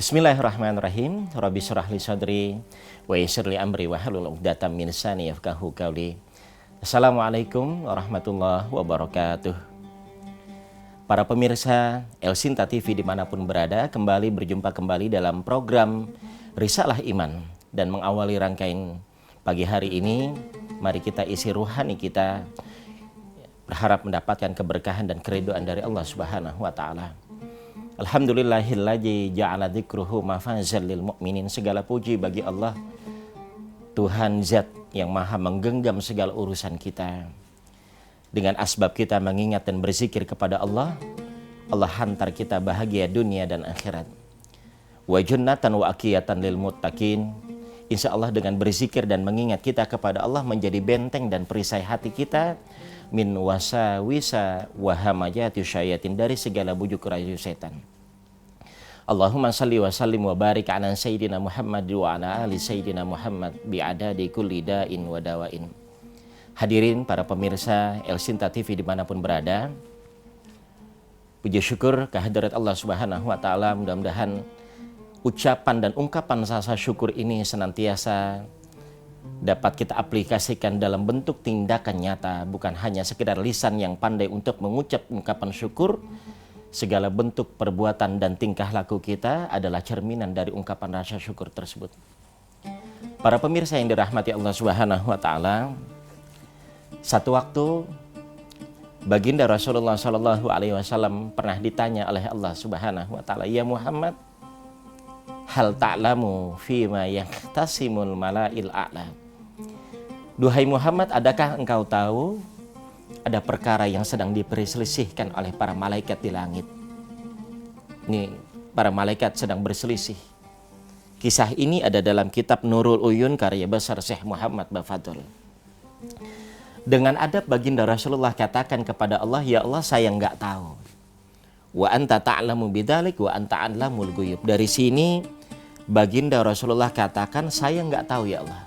Bismillahirrahmanirrahim. Rabbi shrah li sadri wa yassir li amri wa hlul 'uqdatam min lisani yafqahu qawli. Assalamualaikum warahmatullahi wabarakatuh. Para pemirsa El Sinta TV dimanapun berada, kembali berjumpa kembali dalam program Risalah Iman. Dan mengawali rangkaian pagi hari ini, mari kita isi ruhani kita, berharap mendapatkan keberkahan dan keridhaan dari Allah Subhanahu wa Ta'ala. Alhamdulillahilladzi ja'ala dzikruhu mafazal lil mu'minin. Segala puji bagi Allah, Tuhan Zat yang maha menggenggam segala urusan kita. Dengan asbab kita mengingat dan berzikir kepada Allah, Allah hantar kita bahagia dunia dan akhirat. Wa jannatan wa aqiyatan lil muttaqin. Insya Allah dengan berzikir dan mengingat kita kepada Allah menjadi benteng dan perisai hati kita min wasawisa wa hamajati syayatin, dari segala bujuk rayu setan. Allahumma salli wa sallim wa barik ala sayyidina Muhammad wa ala ali sayyidina Muhammad bi'adadi kulli da'in wa dawain. Hadirin para pemirsa El Sinta TV dimanapun berada, puji syukur kehadirat Allah Subhanahu wa Ta'ala. Mudah-mudahan ucapan dan ungkapan rasa syukur ini senantiasa dapat kita aplikasikan dalam bentuk tindakan nyata, bukan hanya sekedar lisan yang pandai untuk mengucap ungkapan syukur. Segala bentuk perbuatan dan tingkah laku kita adalah cerminan dari ungkapan rasa syukur tersebut. Para pemirsa yang dirahmati Allah Subhanahu wa Ta'ala, satu waktu baginda Rasulullah Shallallahu Alaihi Wasallam pernah ditanya oleh Allah Subhanahu wa Ta'ala, "Ya Muhammad, hal ta'lamu fima yahtasimul mala'il a'la." Duhai Muhammad, adakah engkau tahu ada perkara yang sedang diperselisihkan oleh para malaikat di langit? Ini para malaikat sedang berselisih. Kisah ini ada dalam kitab Nurul Uyun karya besar Syekh Muhammad Bafadul. Dengan adab baginda Rasulullah katakan kepada Allah, "Ya Allah, saya nggak tahu." Wa anta ta'lamu bidzalik wa anta 'allamul ghuyub. Dari sini baginda Rasulullah katakan, "Saya nggak tahu ya Allah,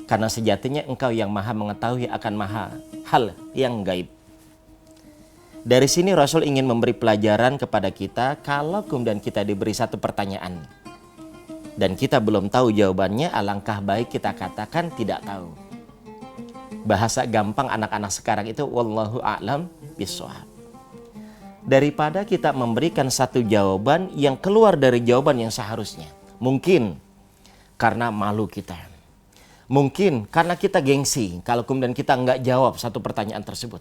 karena sejatinya engkau yang maha mengetahui akan maha hal yang gaib." Dari sini Rasul ingin memberi pelajaran kepada kita, kalau kemudian kita diberi satu pertanyaan dan kita belum tahu jawabannya, alangkah baik kita katakan tidak tahu. Bahasa gampang anak-anak sekarang itu wallahu a'lam bishawab. Daripada kita memberikan satu jawaban yang keluar dari jawaban yang seharusnya. Mungkin karena malu kita. Mungkin karena kita gengsi kalau kemudian kita nggak jawab satu pertanyaan tersebut.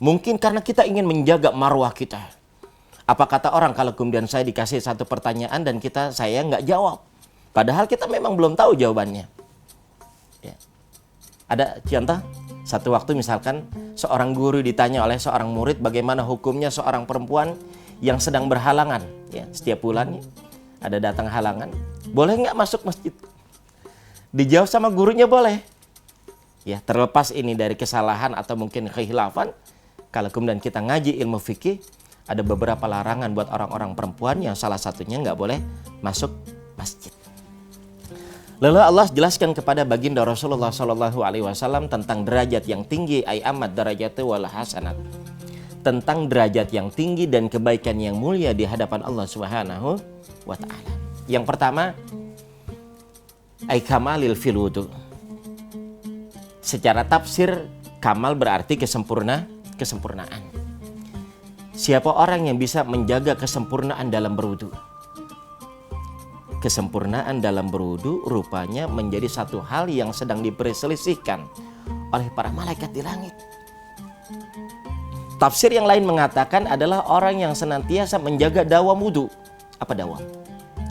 Mungkin karena kita ingin menjaga marwah kita. Apa kata orang kalau kemudian saya dikasih satu pertanyaan dan saya nggak jawab. Padahal kita memang belum tahu jawabannya. Ya. Ada contoh, satu waktu misalkan seorang guru ditanya oleh seorang murid bagaimana hukumnya seorang perempuan yang sedang berhalangan. Ya, setiap bulan ada datang halangan. Boleh nggak masuk masjid? Dijawab sama gurunya boleh. Ya, terlepas ini dari kesalahan atau mungkin kekhilafan, kalau kemudian kita ngaji ilmu fikih, ada beberapa larangan buat orang-orang perempuan yang salah satunya nggak boleh masuk masjid. Lalu Allah jelaskan kepada baginda Rasulullah Shallallahu Alaihi Wasallam tentang derajat yang tinggi, ay amat derajat wal hasanat, tentang derajat yang tinggi dan kebaikan yang mulia di hadapan Allah Subhanahu wa Ta'ala. Yang pertama, ay kamalil fil wudu. Secara tafsir, kamal berarti kesempurnaan. Siapa orang yang bisa menjaga kesempurnaan dalam berwudu? Kesempurnaan dalam berwudu rupanya menjadi satu hal yang sedang diperselisihkan oleh para malaikat di langit. Tafsir yang lain mengatakan adalah orang yang senantiasa menjaga dawam wudu. Apa dawam?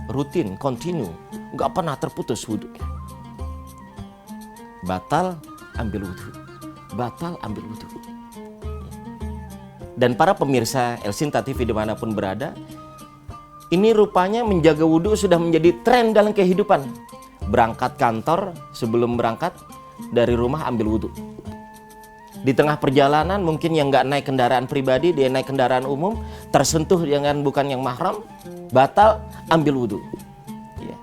Rutin, kontinu, nggak pernah terputus wudunya. Batal, ambil wudu. Batal, ambil wudu. Dan para pemirsa El Sinta TV dimanapun berada, ini rupanya menjaga wudhu sudah menjadi tren dalam kehidupan. Berangkat kantor, sebelum berangkat dari rumah ambil wudhu. Di tengah perjalanan mungkin yang nggak naik kendaraan pribadi, dia naik kendaraan umum, tersentuh dengan bukan yang mahram, batal, ambil wudhu. Ya.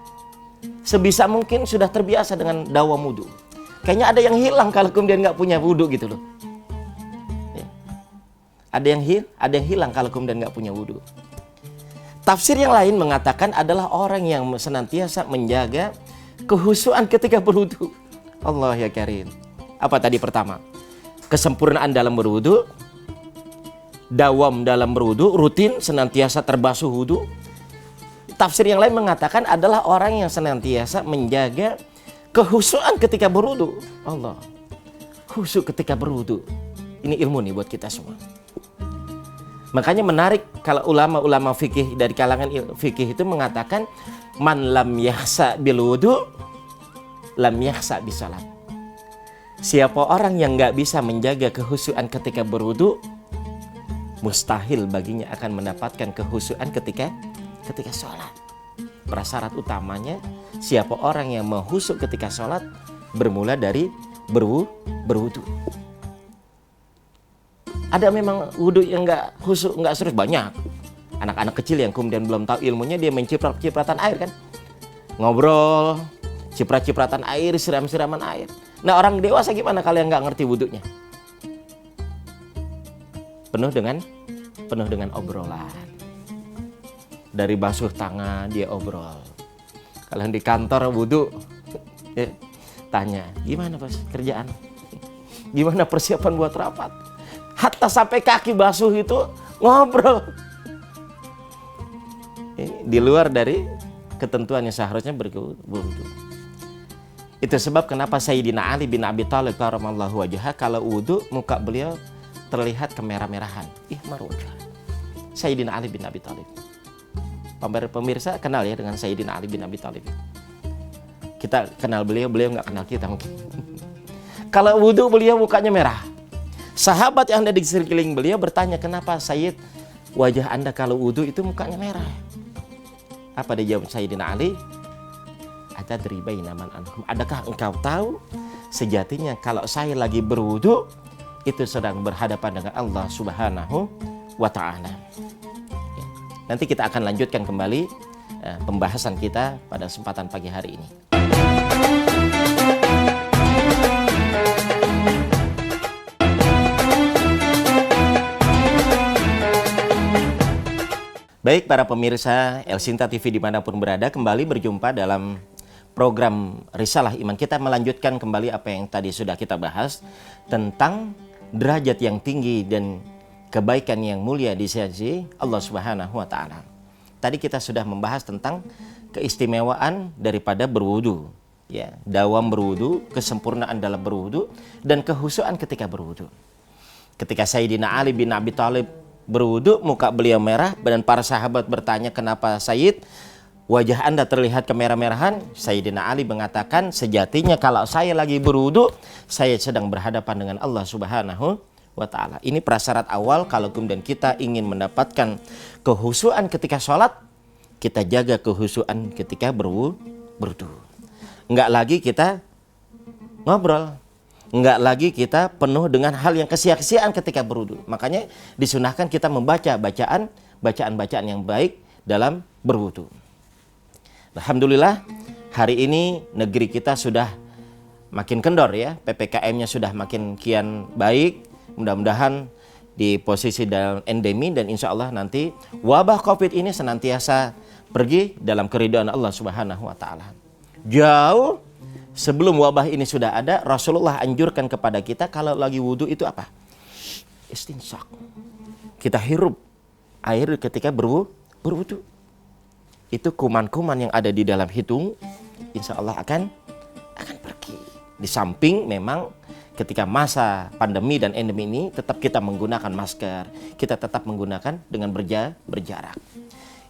Sebisa mungkin sudah terbiasa dengan dawam wudhu. Kayaknya ada yang hilang kalau kemudian nggak punya wudhu gitu loh. Ya. Ada yang hilang kalau kemudian nggak punya wudhu. Tafsir yang lain mengatakan adalah orang yang senantiasa menjaga kehusuan ketika berwudu. Allah ya karim. Apa tadi pertama? Kesempurnaan dalam berwudu, dawam dalam berwudu, rutin senantiasa terbasuh wudu. Tafsir yang lain mengatakan adalah orang yang senantiasa menjaga kehusuan ketika berwudu. Allah. Khusyuk ketika berwudu. Ini ilmu nih buat kita semua. Makanya menarik kalau ulama-ulama fikih dari kalangan fikih itu mengatakan man lam yahsa bil wudu lam yahsa bisalat. Siapa orang yang nggak bisa menjaga kehusuan ketika berwudu, mustahil baginya akan mendapatkan kehusuan ketika sholat. Prasyarat utamanya siapa orang yang menghusyuk ketika sholat bermula dari berwudu. Ada memang wudu yang nggak khusyuk, nggak serius, banyak. Anak-anak kecil yang kemudian belum tahu ilmunya, dia main cipratan air kan. Ngobrol, ciprat-cipratan air, siram-siraman air. Nah orang dewasa gimana kalau yang nggak ngerti wudunya? Penuh dengan obrolan. Dari basuh tangan dia obrol. Kalau di kantor wudu, tanya, gimana bos kerjaan? Gimana persiapan buat rapat? Hatta sampai kaki basuh itu ngobrol. Ini di luar dari ketentuan yang seharusnya berwudu. Itu sebab kenapa Sayyidina Ali bin Abi Thalib karramallahu wajhah kalau wudu muka beliau terlihat kemerah-merahan. Ihmar wajah. Sayyidina Ali bin Abi Thalib. Pemirsa kenal ya dengan Sayyidina Ali bin Abi Thalib. Kita kenal beliau nggak kenal kita mungkin. Kalau wudu beliau mukanya merah. Sahabat yang ada di sekeliling beliau bertanya, kenapa Sayyid wajah anda kalau wudu itu mukanya merah? Apa dia jawab Sayyidina Ali? Atadri baina man anhum. Adakah engkau tahu sejatinya kalau saya lagi berwudu itu sedang berhadapan dengan Allah Subhanahu wa Ta'ala. Nanti kita akan lanjutkan kembali pembahasan kita pada kesempatan pagi hari ini. Baik para pemirsa El Sinta TV dimanapun berada, kembali berjumpa dalam program Risalah Iman. Kita melanjutkan kembali apa yang tadi sudah kita bahas tentang derajat yang tinggi dan kebaikan yang mulia di sisi Allah Subhanahu wa Ta'ala. Tadi kita sudah membahas tentang keistimewaan daripada berwudu, ya, dawam berwudu, kesempurnaan dalam berwudu, dan kehusuan ketika berwudu. Ketika Sayyidina Ali bin Abi Thalib berwudu, muka beliau merah, dan para sahabat bertanya, kenapa Sayyid wajah anda terlihat kemerah-merahan? Sayyidina Ali mengatakan, sejatinya kalau saya lagi berwudu, saya sedang berhadapan dengan Allah Subhanahu wa Ta'ala. Ini prasyarat awal kalau kemudian kita ingin mendapatkan kehusuan ketika sholat, kita jaga kehusuan ketika berwudu. Enggak lagi kita ngobrol, enggak lagi kita penuh dengan hal yang kesia-kesiaan ketika berwudu. Makanya disunahkan kita membaca bacaan-bacaan yang baik dalam berwudu. Alhamdulillah hari ini negeri kita sudah makin kendor ya, PPKM-nya sudah makin kian baik. Mudah-mudahan di posisi dalam endemi dan insya Allah nanti wabah COVID ini senantiasa pergi dalam keridhaan Allah Subhanahu wa Ta'ala. Jauh sebelum wabah ini sudah ada, Rasulullah anjurkan kepada kita kalau lagi wudu itu apa? Istinsak. Kita hirup air ketika berwudu. Itu kuman-kuman yang ada di dalam hidung, insya Allah akan pergi. Di samping memang ketika masa pandemi dan endemi ini tetap kita menggunakan masker, kita tetap menggunakan dengan berjarak.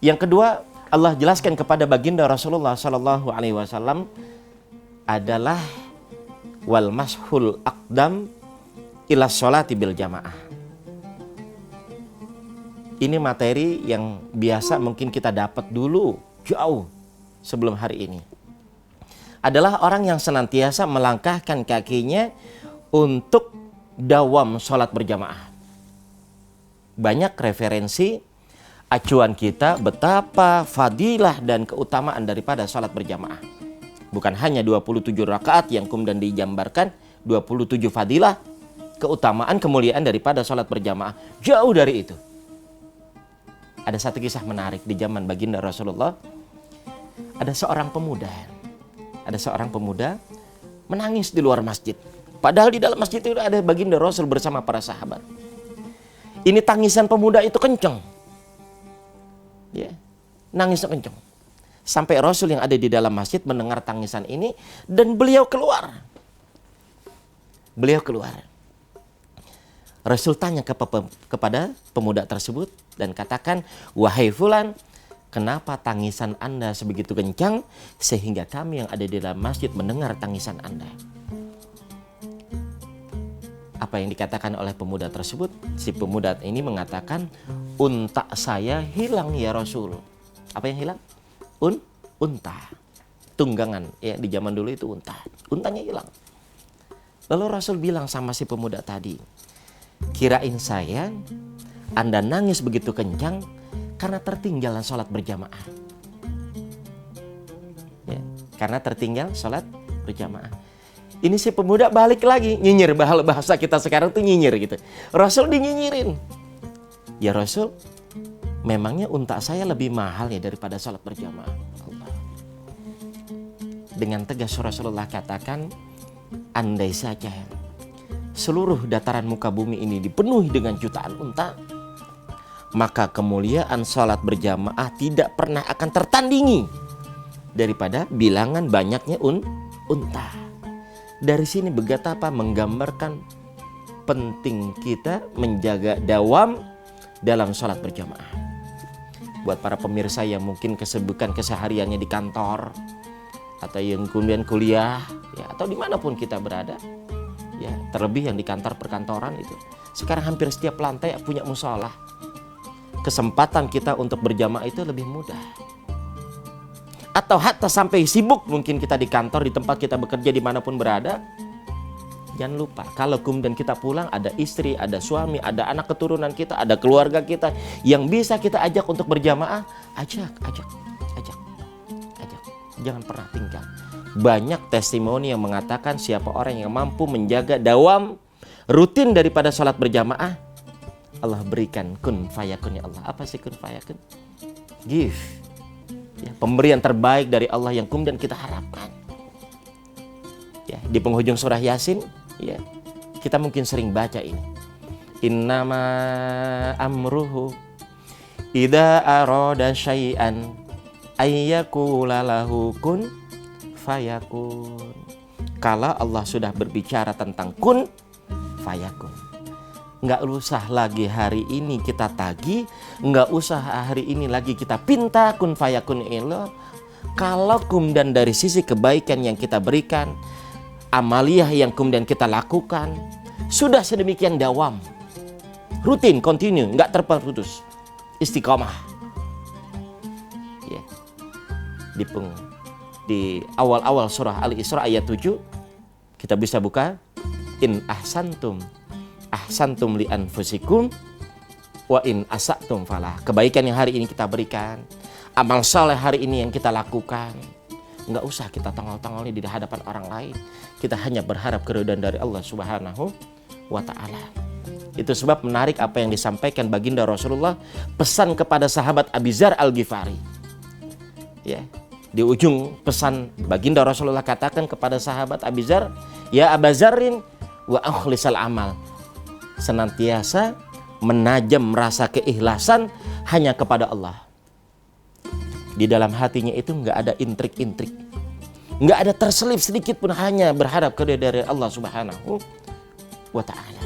Yang kedua, Allah jelaskan kepada baginda Rasulullah Sallallahu Alaihi Wasallam adalah wal mashul aqdam ila sholati bil jamaah. Ini materi yang biasa mungkin kita dapat dulu jauh sebelum hari ini. Adalah orang yang senantiasa melangkahkan kakinya untuk dawam sholat berjamaah. Banyak referensi acuan kita betapa fadilah dan keutamaan daripada sholat berjamaah. Bukan hanya 27 rakaat yang kemudian dijambarkan, 27 fadilah, keutamaan, kemuliaan daripada sholat berjamaah. Jauh dari itu. Ada satu kisah menarik di zaman baginda Rasulullah. Ada seorang pemuda menangis di luar masjid. Padahal di dalam masjid itu ada baginda Rasul bersama para sahabat. Ini tangisan pemuda itu kencang. Ya, nangisnya kencang. Sampai Rasul yang ada di dalam masjid mendengar tangisan ini dan beliau keluar. Rasul tanya kepada pemuda tersebut dan katakan, "Wahai fulan, kenapa tangisan Anda sebegitu kencang sehingga kami yang ada di dalam masjid mendengar tangisan Anda?" Apa yang dikatakan oleh pemuda tersebut? Si pemuda ini mengatakan, "Unta saya hilang ya Rasul." Apa yang hilang? Unta. Tunggangan. Ya, di zaman dulu itu unta. Untanya hilang. Lalu Rasul bilang sama si pemuda tadi, "Kirain saya Anda nangis begitu kencang karena tertinggal sholat berjamaah." Ya, karena tertinggal sholat berjamaah. Ini si pemuda balik lagi, nyinyir. Bahasa kita sekarang tuh nyinyir gitu. Rasul dinyinyirin. "Ya Rasul, memangnya unta saya lebih mahal ya daripada sholat berjamaah?" Allah. Dengan tegas Rasulullah katakan, andai saja seluruh dataran muka bumi ini dipenuhi dengan jutaan unta, maka kemuliaan sholat berjamaah tidak pernah akan tertandingi daripada bilangan banyaknya unta. Dari sini betapa menggambarkan penting kita menjaga dawam dalam sholat berjamaah. Buat para pemirsa yang mungkin kesibukan kesehariannya di kantor, atau yang kemudian kuliah, ya, atau dimanapun kita berada, ya, terlebih yang di kantor perkantoran itu, sekarang hampir setiap lantai punya musola. Kesempatan kita untuk berjamaah itu lebih mudah. Atau hatta sampai sibuk mungkin kita di kantor, di tempat kita bekerja, dimanapun berada, jangan lupa kalau kemudian kita pulang ada istri, ada suami, ada anak keturunan kita, ada keluarga kita yang bisa kita ajak untuk berjamaah, ajak. Jangan pernah tinggal. Banyak testimoni yang mengatakan siapa orang yang mampu menjaga dawam rutin daripada sholat berjamaah, Allah berikan kun fayakun ya Allah. Apa sih kun fayakun? Give. Ya, pemberian terbaik dari Allah yang kemudian kita harapkan. Ya, di penghujung surah Yasin, ya, kita mungkin sering baca ini. Innama amruhu idza arada syai'an ayyakula lahu kun fayakun. Kalau Allah sudah berbicara tentang kun fayakun, nggak usah lagi hari ini kita tagih, nggak usah hari ini lagi kita pinta kun fayakun ilah. Kalau kemudian dari sisi kebaikan yang kita berikan, amaliyah yang kemudian kita lakukan, sudah sedemikian dawam, rutin, continue, nggak terputus, istiqomah. Ya. Di awal-awal surah Al-Isra ayat 7, kita bisa buka, in ahsantum li anfusikum wa in asatum falah. Kebaikan yang hari ini kita berikan, amal saleh hari ini yang kita lakukan, nggak usah kita tongol-tongolnya di hadapan orang lain. Kita hanya berharap keridhaan dari Allah Subhanahu wa ta'ala. Itu sebab menarik apa yang disampaikan baginda Rasulullah, pesan kepada sahabat Abi Dzar Al-Ghifari. Ya, di ujung pesan baginda Rasulullah katakan kepada sahabat Abi Dzar, ya Aba Dzarrin wa akhlisal amal, senantiasa menajam rasa keikhlasan hanya kepada Allah. Di dalam hatinya itu nggak ada intrik-intrik, nggak ada terselip sedikit pun, hanya berharap keridhaan dari Allah Subhanahu wa ta'ala.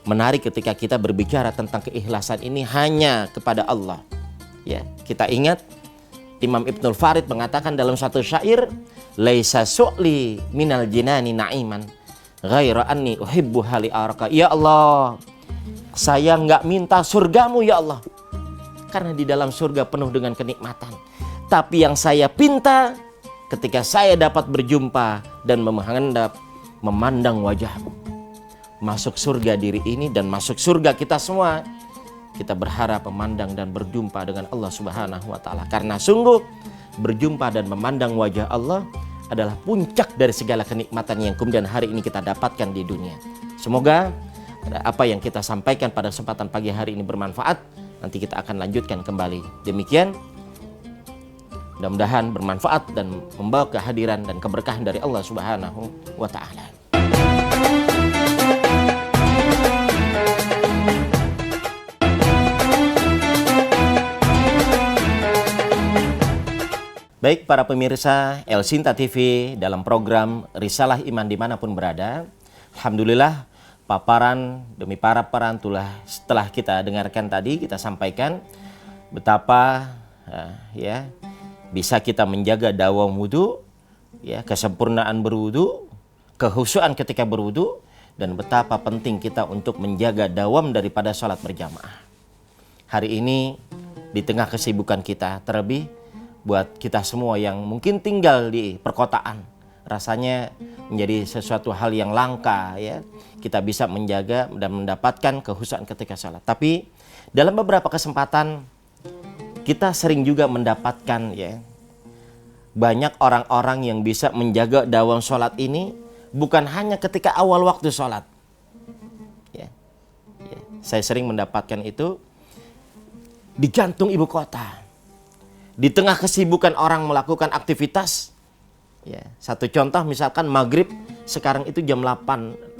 Menarik ketika kita berbicara tentang keikhlasan ini hanya kepada Allah. Ya, kita ingat Imam Ibnul Farid mengatakan dalam satu syair, laisa su'li minal jinani na'iman ghaira anni uhibbu hali arka. Ya Allah, saya nggak minta surgamu ya Allah, karena di dalam surga penuh dengan kenikmatan. Tapi yang saya pinta ketika saya dapat berjumpa dan memandang wajahmu. Masuk surga diri ini dan masuk surga kita semua, kita berharap memandang dan berjumpa dengan Allah Subhanahu wa ta'ala. Karena sungguh berjumpa dan memandang wajah Allah adalah puncak dari segala kenikmatan yang kemudian hari ini kita dapatkan di dunia. Semoga apa yang kita sampaikan pada kesempatan pagi hari ini bermanfaat nanti kita akan lanjutkan kembali. Demikian, mudah-mudahan bermanfaat dan membawa kehadiran dan keberkahan dari Allah Subhanahu wa Ta'ala. Baik para pemirsa El Sinta TV, dalam program Risalah Iman dimanapun berada, alhamdulillah paparan demi paparan setelah kita dengarkan tadi, kita sampaikan betapa bisa kita menjaga dawam wudu, kesempurnaan berwudu, kehusuan ketika berwudu, dan betapa penting kita untuk menjaga dawam daripada sholat berjamaah. Hari ini di tengah kesibukan kita, terlebih buat kita semua yang mungkin tinggal di perkotaan, rasanya menjadi sesuatu hal yang langka ya, kita bisa menjaga dan mendapatkan kehusuan ketika sholat. Tapi dalam beberapa kesempatan kita sering juga mendapatkan banyak orang-orang yang bisa menjaga dawam sholat ini bukan hanya ketika awal waktu sholat. Saya sering mendapatkan itu di jantung ibu kota. Di tengah kesibukan orang melakukan aktivitas, satu contoh misalkan maghrib sekarang itu jam 18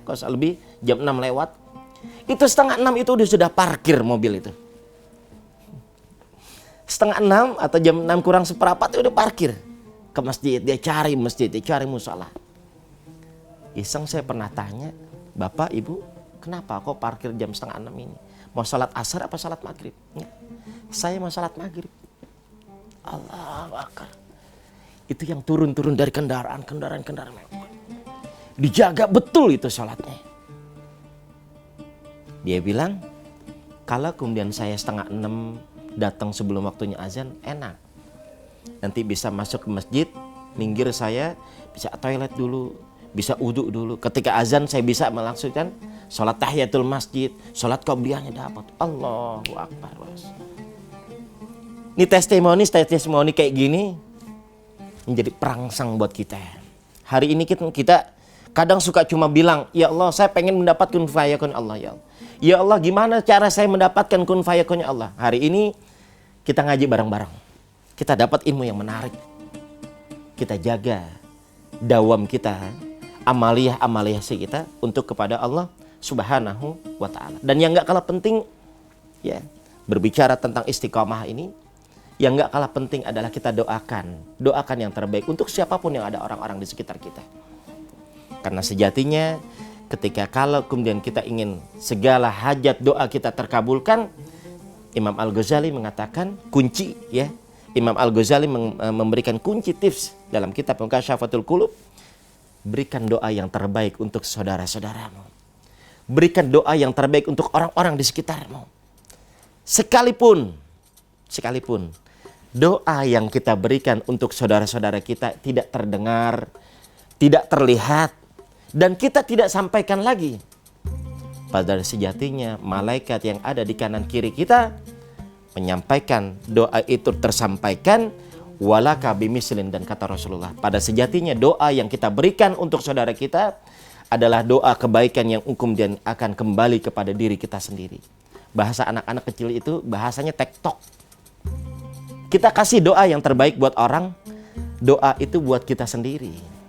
kalau lebih jam 6 lewat, itu setengah 6 itu sudah parkir mobil itu. Setengah 6 atau jam 6 kurang seperempat itu udah parkir ke masjid, dia cari masjid, dia cari musola. Iseng saya pernah tanya, Bapak Ibu kenapa kok parkir jam setengah 6 ini? Mau sholat asar apa sholat maghrib? Saya mau sholat maghrib. Allahu Akbar. Itu yang turun-turun dari kendaraan. Dijaga betul itu sholatnya. Dia bilang, kalau kemudian saya setengah 6 datang sebelum waktunya azan, enak. Nanti bisa masuk ke masjid, minggir saya, bisa toilet dulu, bisa uduk dulu. Ketika azan saya bisa melangsungkan sholat tahiyatul masjid, sholat qobliyahnya dapat. Allahu Akbar. Ini testimoni kayak gini menjadi perangsang buat kita. Hari ini kita kadang suka cuma bilang, ya Allah saya pengen mendapatkan kun fayakun Allah ya Allah. Ya Allah gimana cara saya mendapatkan kun fayakunnya Allah. Hari ini kita ngaji bareng-bareng. Kita dapat ilmu yang menarik. Kita jaga dawam kita, amaliyah kita untuk kepada Allah Subhanahu wa Ta'ala. Dan yang gak kalah penting berbicara tentang istiqomah ini, yang gak kalah penting adalah kita doakan yang terbaik untuk siapapun yang ada orang-orang di sekitar kita. Karena sejatinya ketika kalau kemudian kita ingin segala hajat doa kita terkabulkan, Imam Al-Ghazali mengatakan kunci Imam Al-Ghazali memberikan kunci tips dalam kitab Mukasyfatul Qulub. Berikan doa yang terbaik untuk saudara-saudaramu. Berikan doa yang terbaik untuk orang-orang di sekitarmu. Sekalipun doa yang kita berikan untuk saudara-saudara kita tidak terdengar, tidak terlihat, dan kita tidak sampaikan lagi. Padahal sejatinya malaikat yang ada di kanan kiri kita menyampaikan doa itu tersampaikan, walaka bimislin, dan kata Rasulullah, pada sejatinya doa yang kita berikan untuk saudara kita adalah doa kebaikan yang kemudian akan kembali kepada diri kita sendiri. Bahasa anak-anak kecil itu bahasanya tektok. Kita kasih doa yang terbaik buat orang, doa itu buat kita sendiri.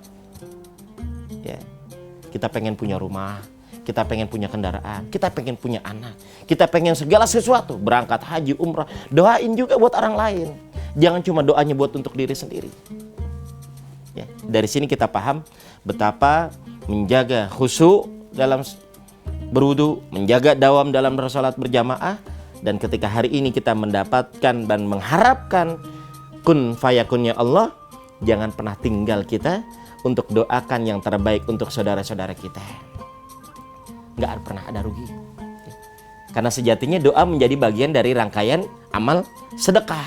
Kita pengen punya rumah, kita pengen punya kendaraan, kita pengen punya anak, kita pengen segala sesuatu, berangkat haji, umrah, doain juga buat orang lain. Jangan cuma doanya buat untuk diri sendiri. Dari sini kita paham betapa menjaga khusyuk dalam berwudu, menjaga dawam dalam salat berjamaah. Dan ketika hari ini kita mendapatkan dan mengharapkan kun fayakunnya Allah, jangan pernah tinggal kita untuk doakan yang terbaik untuk saudara-saudara kita. Nggak pernah ada rugi. Karena sejatinya doa menjadi bagian dari rangkaian amal sedekah.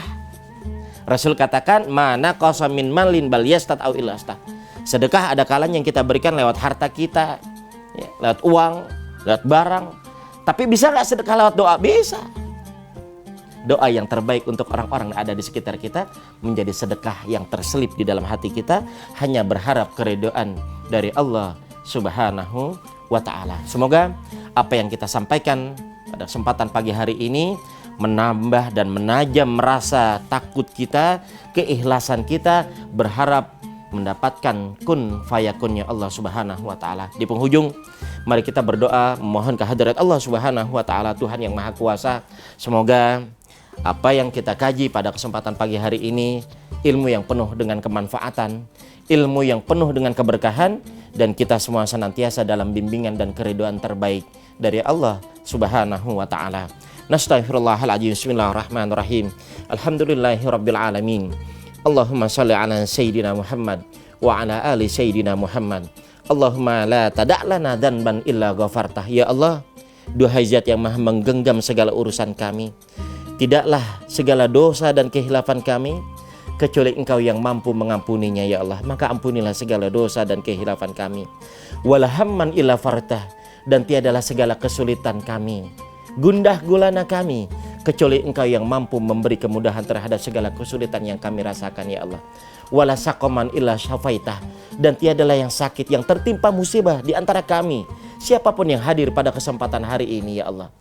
Rasul katakan, mana qasamin malin bal yastat au ilastah. Sedekah ada kalanya yang kita berikan lewat harta kita, lewat uang, lewat barang. Tapi bisa nggak sedekah lewat doa? Bisa. Doa yang terbaik untuk orang-orang yang ada di sekitar kita menjadi sedekah yang terselip di dalam hati kita, hanya berharap keridhaan dari Allah Subhanahu wa Ta'ala. Semoga apa yang kita sampaikan pada kesempatan pagi hari ini menambah dan menajam rasa takut kita, keikhlasan kita, berharap mendapatkan kun fayakunnya Allah Subhanahu wa taala. Di penghujung mari kita berdoa memohon kehadirat Allah Subhanahu wa taala, Tuhan yang Maha Kuasa. Semoga apa yang kita kaji pada kesempatan pagi hari ini ilmu yang penuh dengan kemanfaatan, ilmu yang penuh dengan keberkahan, dan kita semua senantiasa dalam bimbingan dan keridhaan terbaik dari Allah Subhanahu wa taala. Nastaghfirullahaladzim. Bismillahirrahmanirrahim. Alhamdulillahirabbil alamin. Allahumma shalli ala sayyidina Muhammad wa ala ali sayyidina Muhammad. Allahumma la tada' lana dzanban illa ghafartah. Ya Allah, duhai Zat yang Maha menggenggam segala urusan kami, tidaklah segala dosa dan kehilafan kami kecuali Engkau yang mampu mengampuninya. Ya Allah, maka ampunilah segala dosa dan kehilafan kami. Wala hamman illa fartah, dan tiadalah segala kesulitan kami, gundah gulana kami, kecuali Engkau yang mampu memberi kemudahan terhadap segala kesulitan yang kami rasakan. Ya Allah, wala saqaman illa syafaitah, dan tiadalah yang sakit yang tertimpa musibah di antara kami, siapapun yang hadir pada kesempatan hari ini. Ya Allah,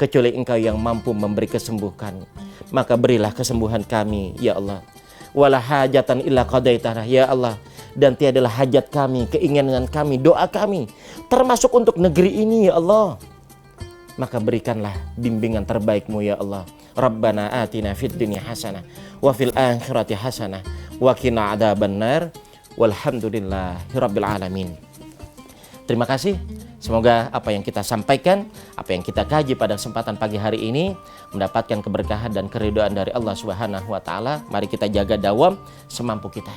kecuali Engkau yang mampu memberi kesembuhan, maka berilah kesembuhan kami. Ya Allah, wala hajatan illa qadaitana. Ya Allah, dan tiadalah hajat kami, keinginan kami, doa kami, termasuk untuk negeri ini. Ya Allah, maka berikanlah bimbingan terbaik-Mu. Ya Allah. Rabbana atina fid dunya hasanah wa fil akhirati hasanah wa qina adzabannar. Walhamdulillahirabbil alamin. Terima kasih. Semoga apa yang kita sampaikan, apa yang kita kaji pada kesempatan pagi hari ini mendapatkan keberkahan dan keridhaan dari Allah Subhanahu wa taala. Mari kita jaga dawam semampu kita,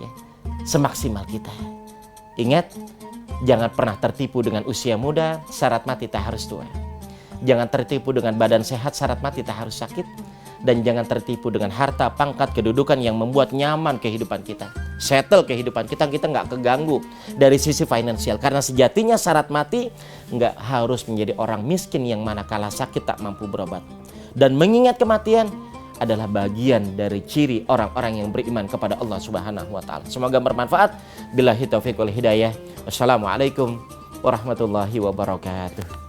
ya, semaksimal kita. Ingat, jangan pernah tertipu dengan usia muda, syarat mati tak harus tua. Jangan tertipu dengan badan sehat, syarat mati tak harus sakit. Dan jangan tertipu dengan harta, pangkat, kedudukan yang membuat nyaman kehidupan kita, settle kehidupan kita nggak keganggu dari sisi finansial. Karena sejatinya syarat mati nggak harus menjadi orang miskin yang manakala sakit tak mampu berobat. Dan mengingat kematian adalah bagian dari ciri orang-orang yang beriman kepada Allah Subhanahu wa taala. Semoga bermanfaat. Billahi taufiq wal hidayah. Wassalamualaikum warahmatullahi wabarakatuh.